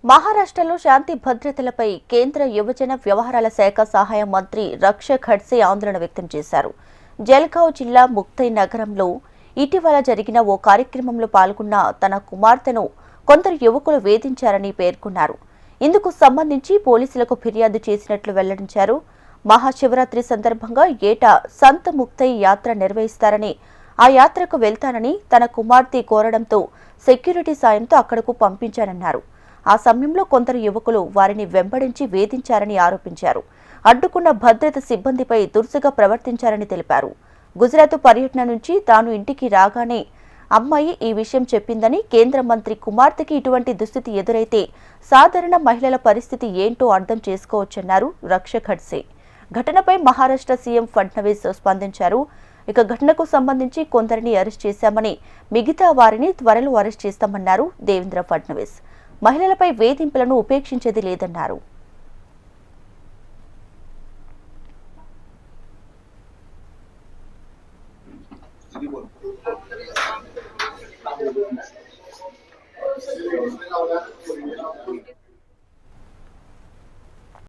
మహారాష్ట్రలో శాంతి భద్రతలపై కేంద్ర యువజన వ్యవహారాల శాఖ సహాయ మంత్రి రక్ష ఖడ్సే ఆందోళన వ్యక్తం చేశారు. జల్గావ్ జిల్లా ముక్తై నగరంలో ఇటీవల జరిగిన ఓ కార్యక్రమంలో పాల్గొన్న తన కుమార్తెను కొందరు యువకులు వేధించారని పేర్కొన్నారు. ఇందుకు సంబంధించి పోలీసులకు ఫిర్యాదు చేసినట్లు వెల్లడించారు. మహాశివరాత్రి సందర్భంగా ఏటా సంత్ ముక్తై యాత్ర నిర్వహిస్తారని, ఆ యాత్రకు వెళ్తానని తన కుమార్తె కోరడంతో సెక్యూరిటీ సాయంతో అక్కడకు పంపించానన్నారు. ఆ సమయంలో కొందరు యువకులు వారిని వెంబడించి వేధించారని ఆరోపించారు. అడ్డుకున్న భద్రత సిబ్బందిపై దురుసుగా ప్రవర్తించారని తెలిపారు. గుజరాత్ పర్యటన నుంచి తాను ఇంటికి రాగానే అమ్మాయి ఈ విషయం చెప్పిందని, కేంద్ర మంత్రి కుమార్తెకి ఇటువంటి దుస్థితి ఎదురైతే సాధారణ మహిళల పరిస్థితి ఏంటో అర్థం చేసుకోవచ్చన్నారు రక్ష ఖడ్సే. ఘటనపై మహారాష్ట్ర సీఎం ఫడ్నవీస్ స్పందించారు. ఇక ఘటనకు సంబంధించి కొందరిని అరెస్ట్ చేశామని, మిగతా వారిని త్వరలో అరెస్ట్ చేస్తామన్నారు దేవేంద్ర ఫడ్నవీస్. మహిళలపై వేధింపులను ఉపేక్షించేది లేదన్నారు.